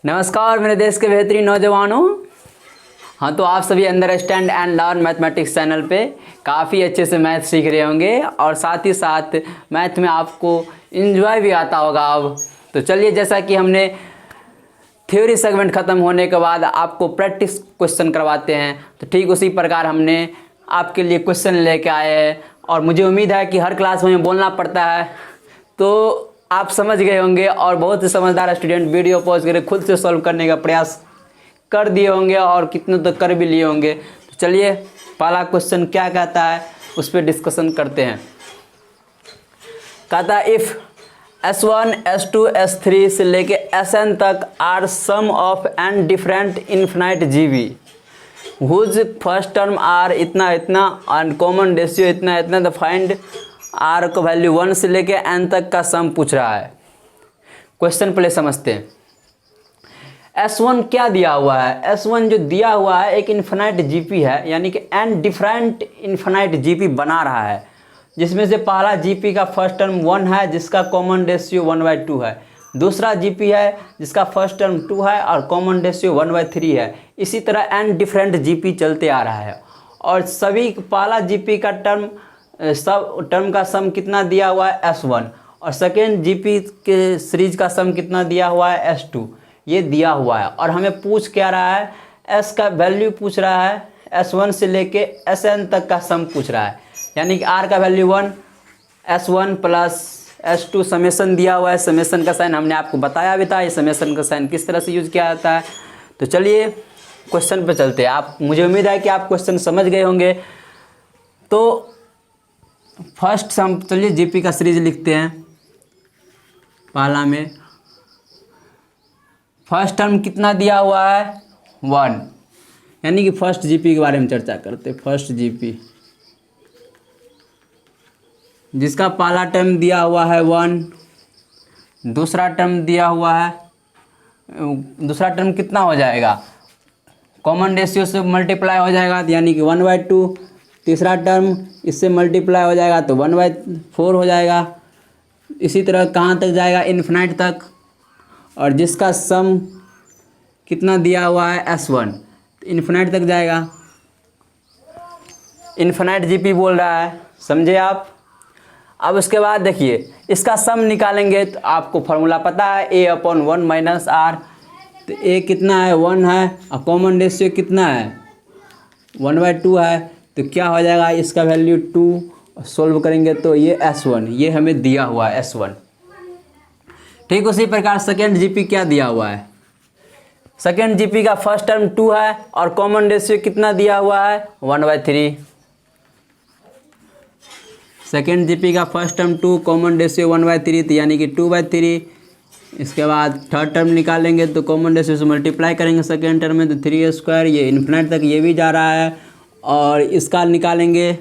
नमस्कार मेरे देश के बेहतरीन नौजवानों। हाँ, तो आप सभी understand and learn mathematics channel पे काफ़ी अच्छे से मैथ सीख रहे होंगे और साथ ही साथ मैथ में आपको एंजॉय भी आता होगा। अब तो चलिए, जैसा कि हमने थ्योरी सेगमेंट ख़त्म होने के बाद आपको प्रैक्टिस क्वेश्चन करवाते हैं, तो ठीक उसी प्रकार हमने आपके लिए क्वेश्चन लेके आए हैं। और मुझे उम्मीद है कि हर क्लास में बोलना पड़ता है, तो आप समझ गए होंगे और बहुत ही समझदार स्टूडेंट वीडियो पॉज करके खुद से सॉल्व करने का प्रयास कर दिए होंगे और कितने तो कर भी लिए होंगे। तो चलिए, पहला क्वेश्चन क्या कहता है उस पर डिस्कशन करते हैं। कहता है इफ़ S1, S2, S3 से लेके Sn तक are sum of N different infinite GP whose first term are इतना इतना एंड कॉमन रेशियो इतना इतना, द फाइंड आर को वैल्यू 1 से लेके n तक का सम पूछ रहा है। क्वेश्चन पहले समझते हैं। S1 क्या दिया हुआ है? S1 जो दिया हुआ है एक इन्फिनाइट जीपी है, यानी कि n डिफरेंट इन्फिनाइट जीपी बना रहा है, जिसमें से पहला जीपी का फर्स्ट टर्म 1 है जिसका कॉमन रेशियो 1/2 है, दूसरा जीपी है जिसका फर्स्ट टर्म 2 है और कॉमन रेशियो 1/3 है। इसी तरह n डिफरेंट जीपी चलते आ रहा है और सभी पहला जीपी का सब टर्म का सम कितना दिया हुआ है S1 और सेकेंड जीपी के सीरीज का सम कितना दिया हुआ है S2, ये दिया हुआ है। और हमें पूछ क्या रहा है? S का वैल्यू पूछ रहा है, S1 से लेके Sn तक का सम पूछ रहा है, यानी कि R का value 1, S1 plus S2 summation दिया हुआ है। समेसन का साइन हमने आपको बताया भी था, ये समेसन का साइन किस तरह से यूज किया जाता है। तो चलिए क्वेश्चन पे चलते हैं। मुझे उम्मीद है कि आप क्वेश्चन समझ गए होंगे। तो फर्स्ट सम, चलिए जीपी का सीरीज लिखते हैं। पहला में फर्स्ट टर्म कितना दिया हुआ है? 1, यानी कि फर्स्ट जीपी के बारे में चर्चा करते हैं। फर्स्ट जीपी जिसका पहला टर्म दिया हुआ है 1, दूसरा टर्म दिया हुआ है, दूसरा टर्म कितना हो जाएगा? कॉमन रेशियो से मल्टीप्लाई हो जाएगा, यानी कि 1/2। तीसरा टर्म इससे मल्टीप्लाई हो जाएगा तो 1/4 हो जाएगा। इसी तरह कहाँ तक जाएगा? इन्फिनाइट तक। और जिसका सम कितना दिया हुआ है S1, इन्फिनाइट तक जाएगा। इन्फिनाइट जीपी बोल रहा है, समझे आप? अब उसके बाद देखिए, इसका सम निकालेंगे तो आपको फॉर्मूला पता है, A/1 - R। तो A कितना है? 1 है और कॉमन रेशियो कितना है? 1/2 है। तो क्या हो जाएगा? इसका वैल्यू 2। सोल्व करेंगे तो ये S1, ये हमें दिया हुआ है S1। ठीक उसी प्रकार सेकेंड जीपी क्या दिया हुआ है? सेकेंड जीपी का फर्स्ट टर्म 2 है और कॉमन रेशियो कितना दिया हुआ है? 1/3। सेकेंड जीपी का फर्स्ट टर्म 2, कॉमन रेशियो 1/3, तो यानी कि 2/3। इसके बाद थर्ड टर्म निकालेंगे तो कॉमन रेशियो से मल्टीप्लाई करेंगे सेकेंड टर्म में, तो 3² ये इन्फिनाइट तक ये भी जा रहा है। और इसका निकालेंगे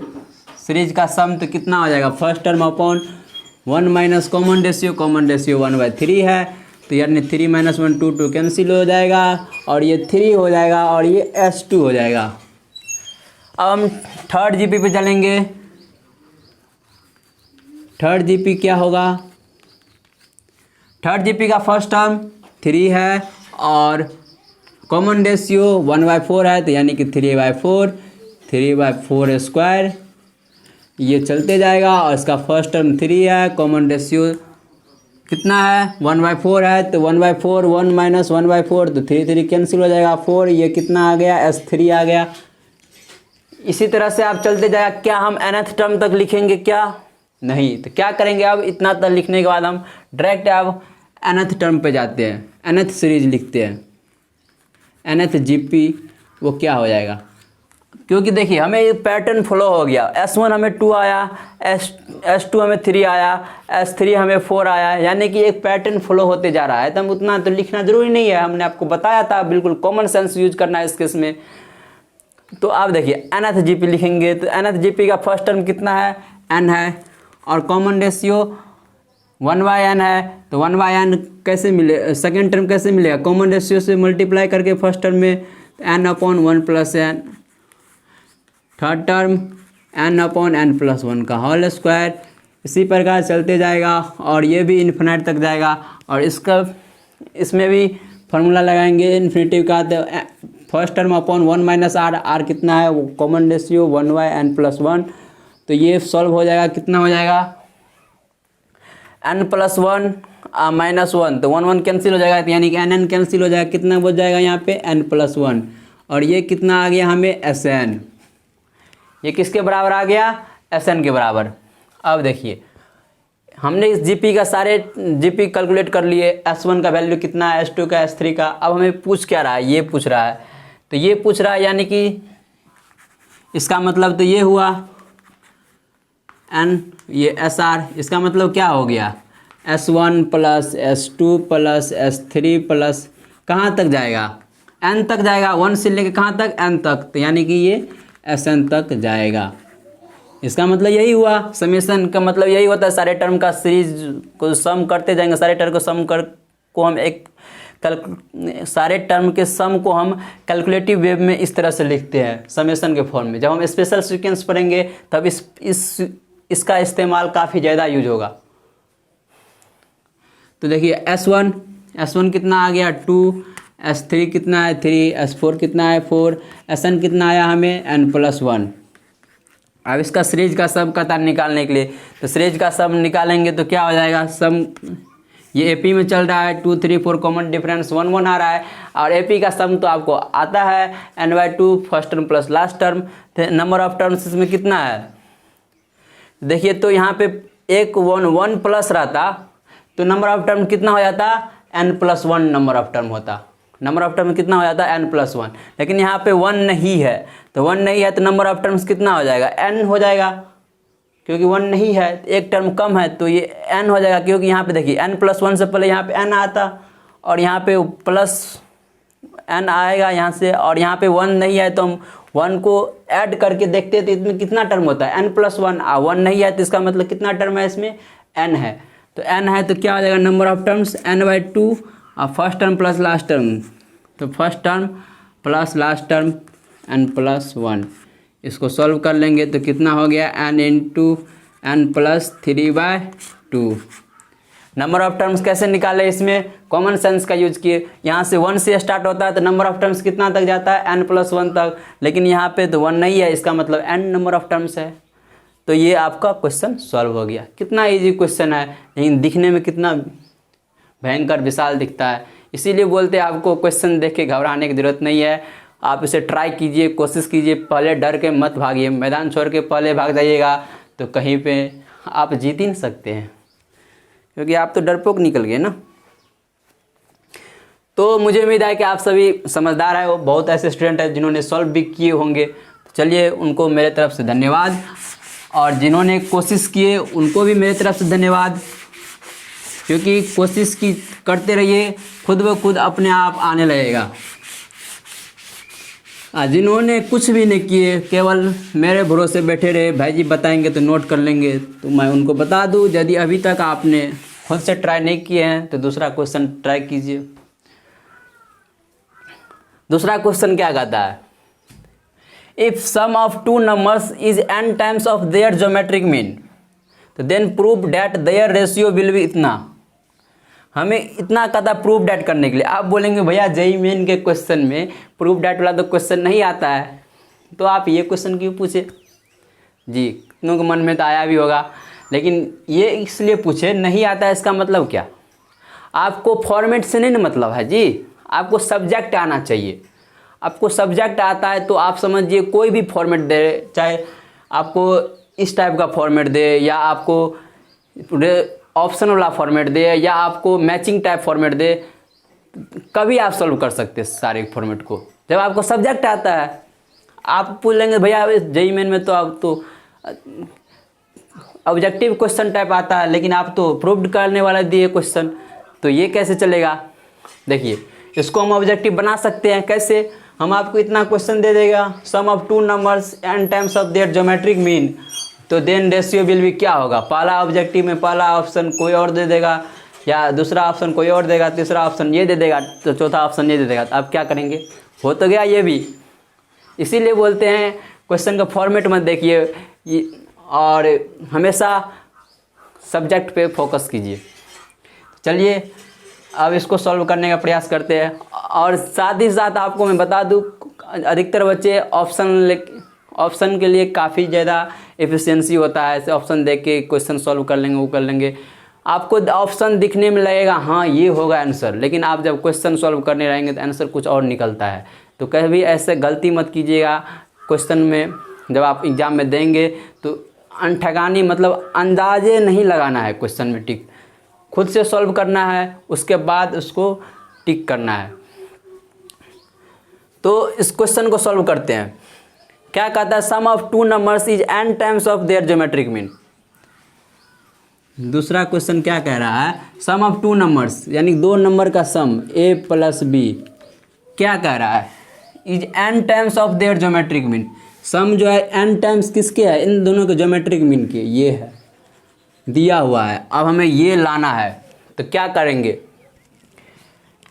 सीरीज का सम तो कितना हो जाएगा? First term upon 1 minus common ratio 1/3 है, तो यानी 3 - 1 2 कैंसिल हो जाएगा और ये 3 हो जाएगा और ये S2 हो जाएगा। अब हम थर्ड जीपी पे चलेंगे। थर्ड जीपी क्या होगा? थर्ड जीपी का फर्स्ट टर्म 3 है और कॉमन रेशियो 1/4 है, तो यानी कि 3/4, 3/4²। ये चलते जाएगा और इसका फर्स्ट टर्म 3 है, कॉमन रेशियो कितना है? 1/4 है, तो 1/4, 1 - 1/4 तो 3 कैंसिल हो जाएगा, 4। ये कितना आ गया? S3 आ गया। इसी तरह से आप चलते जाएगा। क्या हम nth टर्म तक लिखेंगे? क्या नहीं। तो क्या करेंगे? अब इतना तक लिखने के बाद हम डायरेक्ट अब nth टर्म पे जाते हैं, nth सीरीज लिखते हैं। nth जीपी वो क्या हो जाएगा? क्योंकि देखिए हमें ये पैटर्न फॉलो हो गया। S1 हमें 2 आया, S2 हमें 3 आया, S3 हमें 4 आया, यानी कि एक पैटर्न फॉलो होते जा रहा है। तो हम उतना तो लिखना जरूरी नहीं है, हमने आपको बताया था, बिल्कुल कॉमन सेंस यूज करना है इस केस में। तो आप देखिए nth जीपी लिखेंगे तो nth जीपी का फर्स्ट टर्म कितना है? n है और कॉमन रेशियो 1/n है, तो 1/n कैसे मिले? सेकेंड टर्म कैसे मिलेगा? कॉमन रेशियो से मल्टीप्लाई करके फर्स्ट टर्म में n/1 + n। Third term n/n+1 का होल स्क्वायर। इसी प्रकार चलते जाएगा और ये भी इन्फिनाइट तक जाएगा और इसमें भी फार्मूला लगाएंगे इन्फिनेटिव का, तो first term upon 1 minus R, R कितना है वो कॉमन रेशियो 1/n+1, तो ये सॉल्व हो जाएगा, कितना हो जाएगा n+1 -1, तो 1 1 कैंसिल हो जाएगा, यानी कि n कैंसिल हो जाएगा, कितना बच जाएगा यहाँ पे n+1, और ये कितना आ गया हमें Sn, ये किसके बराबर आ गया Sn के बराबर। अब देखिए हमने इस जीपी का सारे जीपी कैलकुलेट कर लिए, S1 का वैल्यू कितना है, S2 का, S3 का। अब हमें पूछ क्या रहा है, ये पूछ रहा है, तो ये पूछ रहा है यानी कि इसका मतलब तो ये हुआ n, ये SR, इसका मतलब क्या हो गया S1 plus S2 plus S3 plus कहाँ तक जाएगा, n तक जाएगा, 1 से लेके कहाँ तक n तक, तो यानी कि ये Sn तक जाएगा। इसका मतलब यही हुआ, समेशन का मतलब यही होता है, सारे टर्म का सीरीज को सम करते जाएंगे, सारे टर्म को सम कर को हम एक सारे टर्म के सम को हम कैलकुलेटिव वे में इस तरह से लिखते हैं समेशन के फॉर्म में। जब हम स्पेशल सीक्वेंस पढ़ेंगे तब इसका इस्तेमाल काफ़ी ज़्यादा यूज होगा। तो देखिए S1 कितना आ गया 2, S3 कितना है 3, S4 कितना है 4, Sn कितना आया हमें n+1। अब इसका सीरीज का सम का तार निकालने के लिए, तो सीरीज का सम निकालेंगे तो क्या हो जाएगा, सम ये एपी में चल रहा है 2 3 4 कॉमन डिफरेंस 1 1 आ रहा है, और एपी का सम तो आपको आता है n/2 first term plus last term. तो नंबर ऑफ टर्म्स इसमें कितना है, देखिए तो यहाँ पे एक 1 प्लस रहता तो नंबर ऑफ टर्म कितना हो जाता n+1 नंबर ऑफ टर्म होता, नंबर ऑफ टर्म कितना हो जाता है n+1, लेकिन यहाँ पे 1 नहीं है, तो 1 नहीं है तो नंबर ऑफ टर्म्स कितना हो जाएगा n हो जाएगा, क्योंकि 1 नहीं है एक टर्म कम है तो ये n हो जाएगा, क्योंकि यहाँ पे देखिए n+1 से पहले यहाँ पे n आता और यहाँ पे प्लस n आएगा यहाँ से, और यहाँ पे 1 नहीं है तो हम 1 को ऐड करके देखते हैं तो इसमें कितना टर्म होता है n+1, 1 नहीं है तो इसका मतलब कितना टर्म है इसमें n है, तो n है तो क्या हो जाएगा नंबर ऑफ टर्म्स n/2 और first term plus last term, तो first term plus last term n+1, इसको सॉल्व कर लेंगे तो कितना हो गया n × n+3/2। Number of terms कैसे निकाले, इसमें कॉमन सेंस का यूज किए, यहाँ से 1 से स्टार्ट होता है तो नंबर ऑफ टर्म्स कितना तक जाता है n+1 तक, लेकिन यहाँ पे तो 1 नहीं है, इसका मतलब n नंबर ऑफ टर्म्स है। तो ये आपका क्वेश्चन सॉल्व हो गया। कितना इजी क्वेश्चन है, लेकिन दिखने में कितना भयंकर विशाल दिखता है, इसीलिए बोलते हैं आपको क्वेश्चन देख के घबराने की ज़रूरत नहीं है, आप इसे ट्राई कीजिए, कोशिश कीजिए, पहले डर के मत भागिए, मैदान छोड़ के पहले भाग जाइएगा तो कहीं पे आप जीत ही नहीं सकते हैं, क्योंकि आप तो डरपोक निकल गए ना। तो मुझे उम्मीद है कि आप सभी समझदार हैं, वो बहुत ऐसे स्टूडेंट हैं जिन्होंने सॉल्व भी किए होंगे, तो चलिए उनको मेरे तरफ से धन्यवाद, और जिन्होंने कोशिश किए उनको भी मेरे तरफ से धन्यवाद, क्योंकि कोशिश की करते रहिए, खुद ब खुद अपने आप आने लगेगा। जिन्होंने कुछ भी नहीं किए, केवल मेरे भरोसे बैठे रहे, भाई जी बताएंगे तो नोट कर लेंगे, तो मैं उनको बता दूं, यदि अभी तक आपने खुद से ट्राई नहीं किए हैं तो दूसरा क्वेश्चन ट्राई कीजिए। दूसरा क्वेश्चन क्या कहता है, if sum of two numbers is n times of their geometric mean, तो then prove that their ratio will be इतना। हमें इतना कहता प्रूफ डैट करने के लिए। आप बोलेंगे भैया जेईई मेन के क्वेश्चन में प्रूफ डैट वाला तो क्वेश्चन नहीं आता है, तो आप ये क्वेश्चन क्यों पूछे जी, कितनों के मन में तो आया भी होगा, लेकिन ये इसलिए पूछे नहीं आता है, इसका मतलब क्या, आपको फॉर्मेट से नहीं ना मतलब है जी, आपको सब्जेक्ट आना चाहिए। आपको सब्जेक्ट आता है तो आप समझिए कोई भी फॉर्मेट दे, चाहे आपको इस टाइप का फॉर्मेट दे, या आपको ऑप्शन वाला फॉर्मेट दे, या आपको मैचिंग टाइप फॉर्मेट दे, कभी आप सॉल्व कर सकते हैं सारे फॉर्मेट को, जब आपको सब्जेक्ट आता है। आप पूछ लेंगे भैया जेईई मेन में तो आप तो ऑब्जेक्टिव क्वेश्चन टाइप आता है, लेकिन आप तो प्रूव्ड करने वाला दिए क्वेश्चन, तो ये कैसे चलेगा। देखिए इसको हम ऑब्जेक्टिव बना सकते हैं, कैसे, हम आपको इतना क्वेश्चन दे देगा, sum of two numbers n times of their geometric mean, तो देन रेशियो विल भी क्या होगा, पहला ऑब्जेक्टिव में पहला ऑप्शन कोई और दे देगा, या दूसरा ऑप्शन कोई और देगा, तीसरा ऑप्शन ये दे देगा, तो चौथा ऑप्शन ये दे देगा, तो आप क्या करेंगे, हो तो गया ये भी। इसीलिए बोलते हैं क्वेश्चन का फॉर्मेट मत देखिए और हमेशा सब्जेक्ट पे फोकस कीजिए। चलिए अब इसको सॉल्व करने का प्रयास करते हैं। और साथ ही साथ आपको मैं बता दूं, अधिकतर बच्चे ऑप्शन के लिए काफ़ी ज़्यादा एफिशिएंसी होता है, ऐसे ऑप्शन देख के क्वेश्चन सॉल्व कर लेंगे, वो कर लेंगे। आपको ऑप्शन दिखने में लगेगा हाँ ये होगा आंसर, लेकिन आप जब क्वेश्चन सॉल्व करने रहेंगे तो आंसर कुछ और निकलता है। तो कभी ऐसे गलती मत कीजिएगा क्वेश्चन में, जब आप एग्ज़ाम में देंगे तो ठगानी मतलब अंदाजे नहीं लगाना है क्वेश्चन में टिक, खुद से सॉल्व करना है, उसके बाद उसको टिक करना है। तो इस क्वेश्चन को सॉल्व करते हैं। क्या कहता है, sum of two numbers is n times of their geometric mean. दूसरा क्वेश्चन क्या कह रहा है, सम ऑफ टू नंबर्स यानी दो नंबर का सम a प्लस b क्या कह रहा है, is n times of their geometric mean. Sum जो है n टाइम्स किसके है, इन दोनों के ज्योमेट्रिक मीन के, ये है दिया हुआ है। अब हमें ये लाना है, तो क्या करेंगे,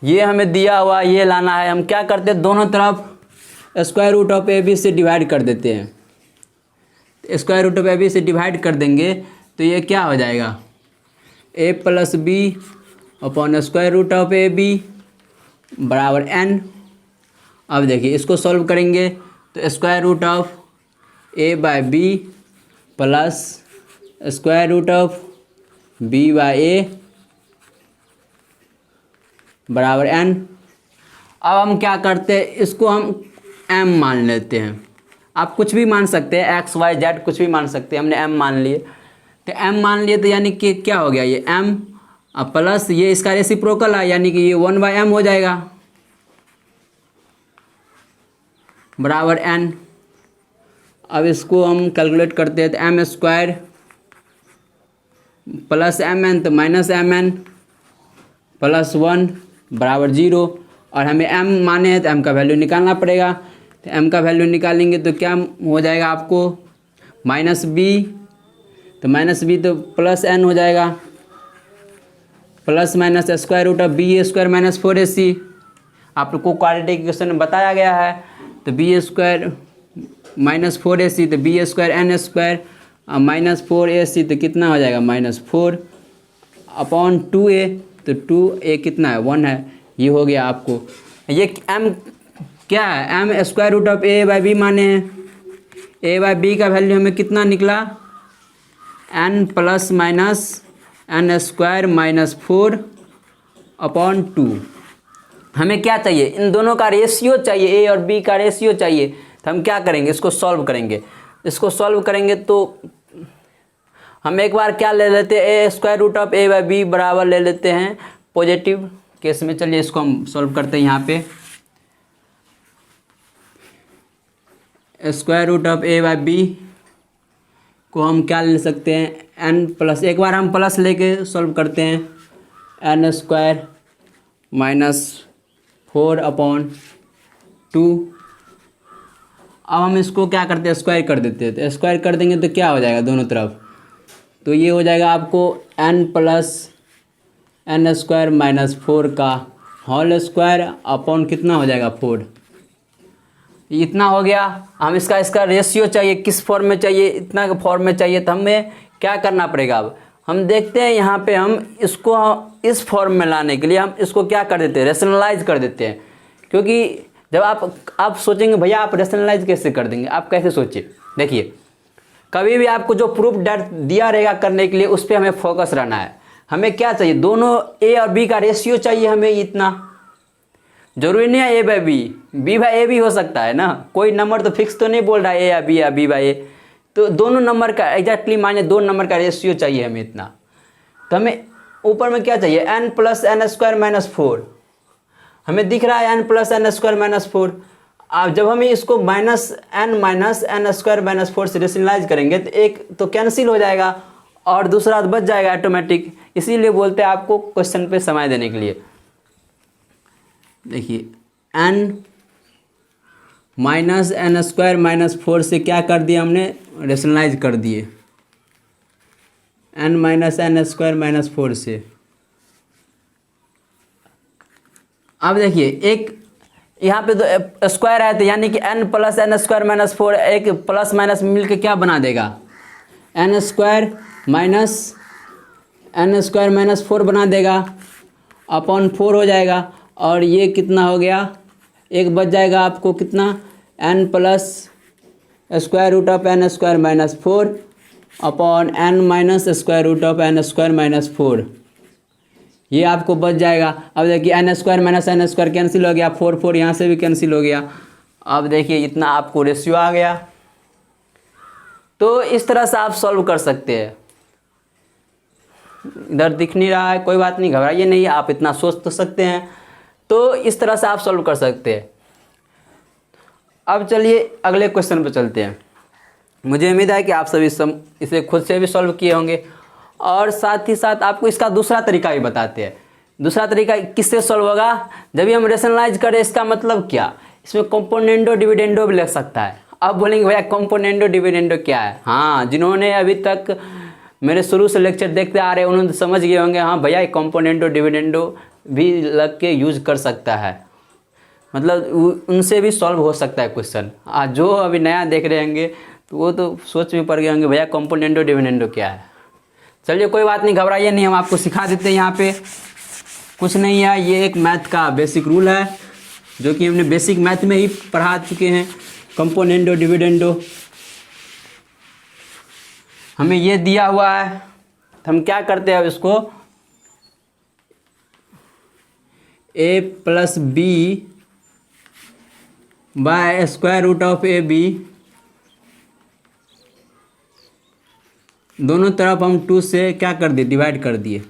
ये हमें दिया हुआ ये लाना है। हम क्या करते हैं, दोनों तरफ square root of A B से डिवाइड कर देते हैं। Square root of A B से डिवाइड कर देंगे तो ये क्या हो जाएगा, A plus B upon square root of A B बराबर n। अब देखिए इसको सॉल्व करेंगे तो square root of A by B plus square root of B by A बराबर n। अब हम क्या करते हैं, इसको हम m मान लेते हैं। आप कुछ भी मान सकते हैं, x y z कुछ भी मान सकते हैं, हमने m मान लिए। तो m मान लिए तो यानी कि क्या हो गया, ये m अब प्लस ये इसका रेसिप्रोकल है, यानी कि ये 1/m हो जाएगा बराबर n। अब इसको हम कैलकुलेट करते हैं तो m स्क्वायर प्लस mn तो माइनस mn प्लस 1 बराबर 0। और हमें m माने हैं तो m का वैल्यू निकालना पड़ेगा। तो m का वैल्यू निकालेंगे तो क्या हो जाएगा आपको, माइनस b, तो माइनस b तो प्लस n हो जाएगा, plus minus square root of B square minus 4ac। आपको क्वाड्रेटिक इक्वेशन में बताया गया है। तो बी स्क्वायर माइनस 4ac तो B square N square minus 4ac तो कितना हो जाएगा, माइनस 4 अपॉन 2a, तो 2a कितना है, 1 है। ये हो गया आपको। ये m क्या है, m square root of a by B माने हैं। a बाई बी का वैल्यू हमें कितना निकला, n plus minus n square minus 4 upon 2। हमें क्या चाहिए, इन दोनों का रेशियो चाहिए, a और b का रेशियो चाहिए। तो हम क्या करेंगे, इसको सॉल्व करेंगे। इसको सॉल्व करेंगे तो हम एक बार क्या ले लेते हैं, a square root of a by B बराबर ले लेते हैं पॉजिटिव केस में। चलिए इसको हम सॉल्व करते हैं। यहाँ पे square root of a by B को हम क्या ले सकते हैं, n प्लस, एक बार हम प्लस लेके सॉल्व करते हैं, n स्क्वायर माइनस 4 अपॉन 2। अब हम इसको क्या करते हैं, स्क्वायर कर देते हैं। तो स्क्वायर कर देंगे तो क्या हो जाएगा दोनों तरफ, तो ये हो जाएगा आपको n plus n square minus 4 का होल स्क्वायर अपॉन कितना हो जाएगा 4। इतना हो गया। हम इसका रेशियो चाहिए, किस फॉर्म में चाहिए, इतना का फॉर्म में चाहिए। तो हमें क्या करना पड़ेगा, अब हम देखते हैं यहाँ पे हम इसको इस फॉर्म में लाने के लिए हम इसको क्या कर देते हैं, रेशनलाइज कर देते हैं। क्योंकि जब आप सोचेंगे भैया आप रेशनलाइज कैसे कर देंगे, आप कैसे सोचिए, देखिए कभी भी आपको जो प्रूफ दिया रहेगा करने के लिए उस पर हमें फोकस रहना है। हमें क्या चाहिए, दोनों a और b का रेशियो चाहिए हमें। इतना जरूरी नहीं है a by b by a भी हो सकता है ना, कोई नंबर तो फिक्स तो नहीं बोल रहा है a या b या b बाई a। तो दोनों नंबर का एग्जैक्टली माने दो नंबर का रेशियो चाहिए हमें इतना। तो हमें ऊपर में क्या चाहिए, n plus n square minus 4। हमें दिख रहा है n plus n square minus 4। अब जब हम इसको माइनस n स्क्वायर माइनस 4 से रेशनलाइज करेंगे तो एक तो कैंसिल हो जाएगा और दूसरा बच जाएगा ऑटोमेटिक। इसीलिए बोलते हैं आपको क्वेश्चन पे समय देने के लिए। देखिए n minus n square minus 4 से क्या कर दिया हमने, रेशनलाइज कर दिए n minus n square minus 4 से। अब देखिए एक यहाँ पे तो स्क्वायर है, तो यानी कि n plus n square minus 4 एक प्लस माइनस मिल के क्या बना देगा, n square minus n square minus 4 बना देगा। अपॉन 4 हो जाएगा। और ये कितना हो गया, एक बच जाएगा आपको कितना, n plus square root of n square minus 4 upon n minus square root of n square minus 4, ये आपको बच जाएगा। अब देखिए n square minus n square cancel हो गया, 4 4 यहाँ से भी कैंसिल हो गया। अब देखिए इतना आपको रेशियो आ गया। तो इस तरह से आप सॉल्व कर सकते हैं। इधर दिख नहीं रहा है, कोई बात नहीं, घबराइए नहीं, आप इतना सोच तो सकते हैं। तो इस तरह से आप सॉल्व कर सकते हैं। अब चलिए अगले क्वेश्चन पर चलते हैं। मुझे उम्मीद है कि आप सभी इसे खुद से भी सॉल्व किए होंगे, और साथ ही साथ आपको इसका दूसरा तरीका भी बताते हैं। दूसरा तरीका किससे सॉल्व होगा, जब भी हम रेशनलाइज करें। इसका मतलब क्या, इसमें कंपोनेंडो डिविडेंडो भी लग सकता है। अब बोलेंगे भैया कंपोनेंडो डिविडेंडो क्या है। हाँ, जिन्होंने अभी तक मेरे शुरू से लेक्चर देखते आ रहे हैं उन्होंने समझ गए होंगे, हाँ भैया कंपोनेंडो डिविडेंडो भी लग के यूज कर सकता है, मतलब उनसे भी सॉल्व हो सकता है क्वेश्चन। जो अभी नया देख रहे होंगे तो वो तो सोच में पड़ गए होंगे भैया कंपोनेंडो डिविडेंडो क्या है। चलिए कोई बात नहीं, घबराइए नहीं, हम आपको सिखा देते हैं। यहाँ पे कुछ नहीं है, ये एक मैथ का बेसिक रूल है जो कि हमने बेसिक मैथ में ही पढ़ा चुके हैं। कंपोनेंडो डिविडेंडो हमें ये दिया हुआ है, तो हम क्या करते हैं, अब इसको a plus B by square root of A B, दोनों तरफ हम 2 से क्या कर दिए, डिवाइड कर दिए।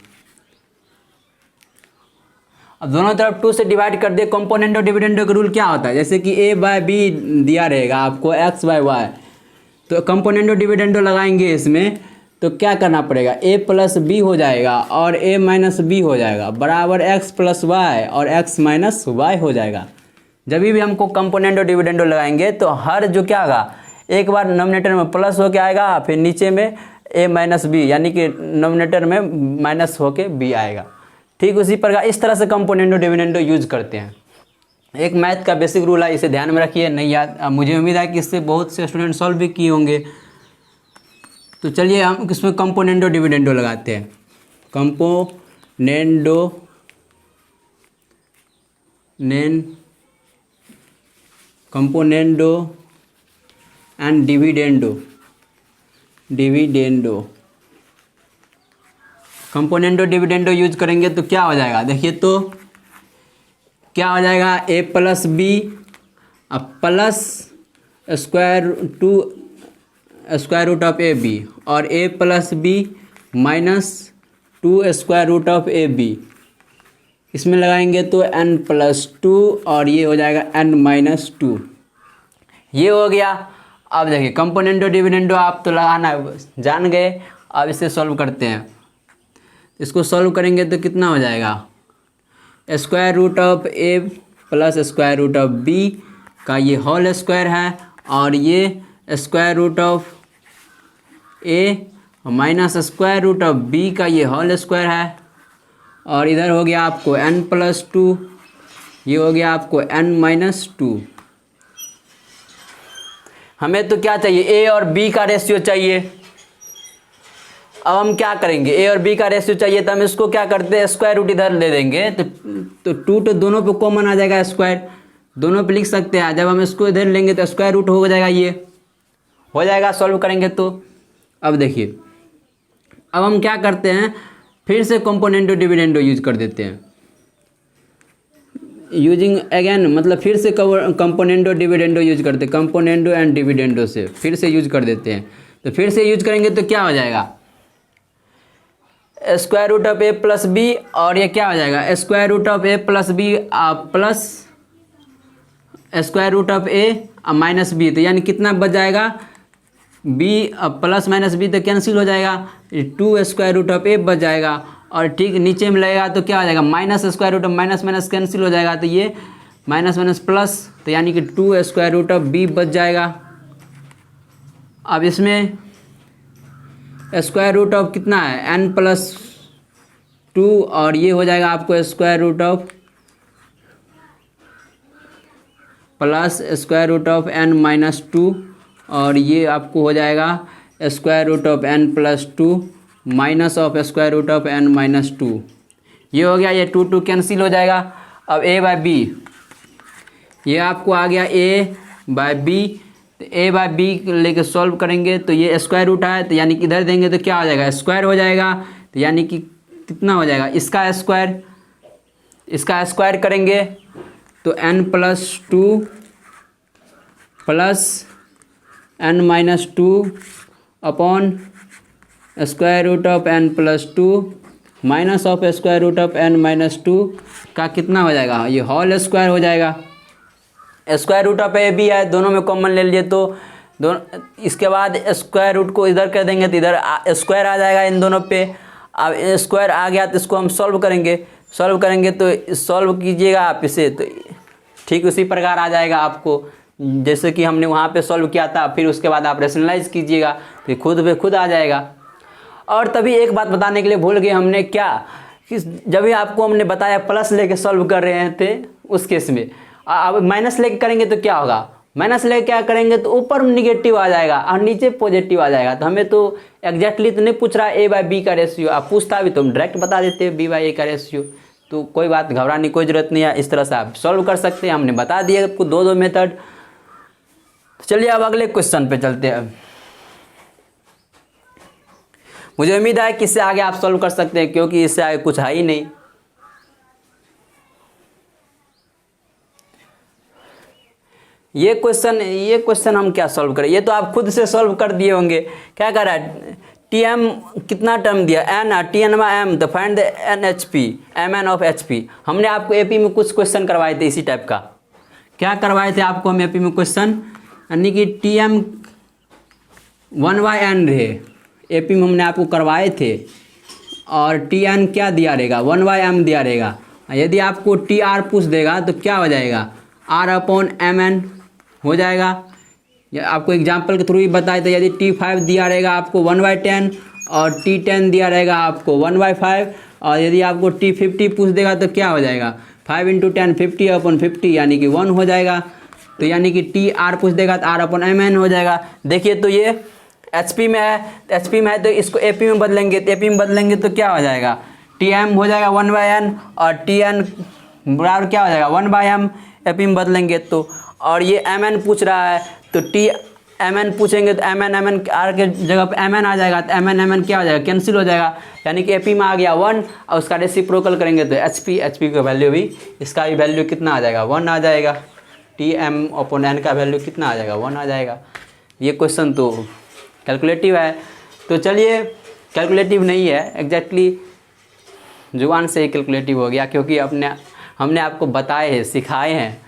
अब दोनों तरफ 2 से डिवाइड कर दिए। कंपोनेंडो डिविडेंडो का रूल क्या होता है, जैसे कि a बाय बी दिया रहेगा आपको x बाय वाई, तो कंपोनेंडो डिविडेंडो लगाएंगे इसमें, तो क्या करना पड़ेगा, a प्लस बी हो जाएगा और a माइनस बी हो जाएगा बराबर x प्लस वाई और x माइनस वाई हो जाएगा। जब भी हमको कंपोनेंडो डिविडेंडो लगाएंगे तो हर जो क्या होगा, एक बार नोमिनेटर में प्लस होके आएगा, फिर नीचे में a माइनस बी, यानी कि नोमिनेटर में माइनस होके b आएगा। ठीक उसी प्रकार इस तरह से कंपोनेंडो डिविडेंडो यूज करते हैं। एक मैथ का बेसिक रूल है, इसे ध्यान में रखिए, नहीं याद। मुझे उम्मीद है कि इससे बहुत से स्टूडेंट सॉल्व भी किए होंगे। तो चलिए हम इसमें कंपोनेंडो डिविडेंडो लगाते हैं। Componendo and dividendo componendo dividendo use करेंगे तो क्या हो जाएगा, देखिए तो क्या हो जाएगा, a plus B plus square root of A B और a plus B minus 2 square root of A B, इसमें लगाएंगे तो n प्लस 2 और ये हो जाएगा n माइनस 2, ये हो गया। अब देखिए कंपोनेंडो डिविडेंडो आप तो लगाना जान गए। अब इसे सॉल्व करते हैं। इसको सॉल्व करेंगे तो कितना हो जाएगा, square root of A plus square root of B का ये होल स्क्वायर है, और ये square root of A minus square root of B का ये होल स्क्वायर है, और इधर हो गया आपको n प्लस 2, ये हो गया आपको n माइनस 2। हमें तो क्या चाहिए, a और b का रेशियो चाहिए। अब हम क्या करेंगे, a और b का रेशियो चाहिए तो हम इसको क्या करते हैं, स्क्वायर रूट इधर ले देंगे तो 2 तो दोनों पे कॉमन आ जाएगा, स्क्वायर दोनों पे लिख सकते हैं। जब हम इसको इधर लेंगे तो स्क्वायर रूट हो जाएगा, ये हो जाएगा सॉल्व करेंगे तो। अब देखिए अब हम क्या करते हैं, फिर से कंपोनेंडो डिविडेंडो यूज कर देते हैं। यूजिंग अगेन मतलब फिर से कंपोनेंडो डिविडेंडो यूज करते हैं, कंपोनेंडो एंड डिविडेंडो से फिर से यूज कर देते हैं। तो फिर से यूज करेंगे तो क्या हो जाएगा, square root of A plus B, और ये क्या हो जाएगा, square root of A plus B plus square root of A minus B, तो यानी कितना बच जाएगा, बी प्लस माइनस बी तो कैंसिल हो जाएगा, 2 स्क्वायर रूट ऑफ ए बच जाएगा, और ठीक नीचे में लगेगा तो क्या हो जाएगा, minus square root of minus minus cancel हो जाएगा, तो ये माइनस माइनस प्लस, तो यानी कि 2 स्क्वायर रूट ऑफ बी बच जाएगा। अब इसमें स्क्वायर रूट ऑफ कितना है, n प्लस 2, और ये हो जाएगा आपको square root of plus square root of n minus 2, और ये आपको हो जाएगा square root of n plus 2 minus of square root of n minus 2। ये हो गया, ये 2 2 कैंसिल हो जाएगा। अब a बाय बी, ये आपको आ गया a बाय बी। तो a बाय बी लेके सॉल्व करेंगे तो ये स्क्वायर रूट है, तो यानी कि इधर देंगे तो क्या हो जाएगा, स्क्वायर हो जाएगा। तो यानी कि कितना हो जाएगा, इसका स्क्वायर करेंगे तो n+2 plus n-2 upon square root of n+2 minus of square root of n-2 का कितना हो जाएगा, ये होल स्क्वायर हो जाएगा। Square root of A B है, दोनों में कॉमन ले लीजिए तो दोनों, इसके बाद स्क्वायर रूट को इधर कर देंगे तो इधर स्क्वायर आ जाएगा इन दोनों पे। अब स्क्वायर आ गया तो इसको हम सॉल्व करेंगे तो सॉल्व कीजिएगा आप इसे, तो ठीक उसी प्रकार आ जाएगा आपको जैसे कि हमने वहाँ पे सॉल्व किया था। फिर उसके बाद आप रेशनलाइज कीजिएगा तो खुद पे खुद आ जाएगा। और तभी एक बात बताने के लिए भूल गए हमने, क्या कि जब भी आपको हमने बताया प्लस लेके सॉल्व कर रहे थे उस केस में, अब माइनस लेके करेंगे तो क्या होगा, माइनस लेके क्या करेंगे तो ऊपर निगेटिव आ जाएगा और नीचे पॉजिटिव आ जाएगा। तो हमें तो एग्जैक्टली तो नहीं पूछ रहा ए बाय बी का रेशियो, आप पूछता भी तो हम डायरेक्ट बता देते बी बाय ए का रेशियो। तो कोई बात घबराने की कोई ज़रूरत नहीं है, इस तरह से आप सॉल्व कर सकते हैं। हमने बता दिया आपको दो मेथड। चलिए अब अगले क्वेश्चन पे चलते हैं। मुझे उम्मीद है कि इससे आगे आप सॉल्व कर सकते हैं क्योंकि इससे आगे कुछ है ही नहीं। ये क्वेश्चन हम क्या सॉल्व करें, ये तो आप खुद से सॉल्व कर दिए होंगे। क्या कर रहा है, टी एम कितना टर्म दिया, एन टी एन एम, तो find the N H P, M N of H P. हमने आपको एपी में कुछ क्वेश्चन करवाए थे इसी टाइप का। क्या करवाए थे आपको हम एपी में क्वेश्चन, यानी कि टी एम 1/n रहे, एपी में हमने आपको करवाए थे। और टी एन क्या दिया रहेगा, 1/m दिया रहेगा। यदि आपको टी आर पूछ देगा तो क्या हो जाएगा, r/mn हो जाएगा। आपको एग्जाम्पल के थ्रू ही बताए थे, यदि T5 दिया रहेगा आपको 1/10 और T10 दिया रहेगा आपको 1/5। और यदि आपको T50 पूछ देगा तो क्या हो जाएगा, 5 × 10 50/50 यानी कि 1 हो जाएगा। तो यानी कि TR पूछ देगा तो r/mn हो जाएगा। देखिए तो ये HP में है, तो इसको AP में बदलेंगे, तो AP में बदलेंगे तो क्या हो जाएगा, TM हो जाएगा 1/n और TN बराबर क्या हो जाएगा 1/m। AP में बदलेंगे तो, और ये mn पूछ रहा है तो mn पूछेंगे तो mn r के जगह पे mn आ जाएगा, तो mn क्या हो जाएगा, कैंसिल हो जाएगा। यानी कि AP में आ गया 1 और उसका रेसिप्रोकल करेंगे तो HP का वैल्यू भी, इसका भी वैल्यू कितना आ जाएगा, 1 आ जाएगा। Tm/n का वैल्यू कितना आ जाएगा, 1 आ जाएगा। ये क्वेश्चन तो कैलकुलेटिव है। तो चलिए, कैलकुलेटिव नहीं है एग्जैक्टली, जुबान से ही कैलकुलेटिव हो गया क्योंकि हमने आपको बताए हैं, सिखाए हैं।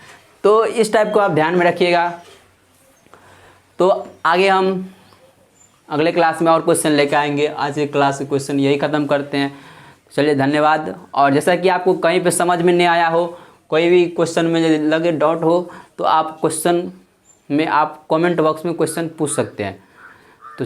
तो इस टाइप को आप ध्यान में रखिएगा। तो आगे हम अगले क्लास में और क्वेश्चन लेकर आएंगे। आज के क्लास के क्वेश्चन यही ख़त्म करते हैं। चलिए धन्यवाद। और जैसा कि आपको कहीं पे समझ में नहीं आया हो, कोई भी क्वेश्चन में यदि लगे डाउट हो तो आप क्वेश्चन में आप कमेंट बॉक्स में क्वेश्चन पूछ सकते हैं। तो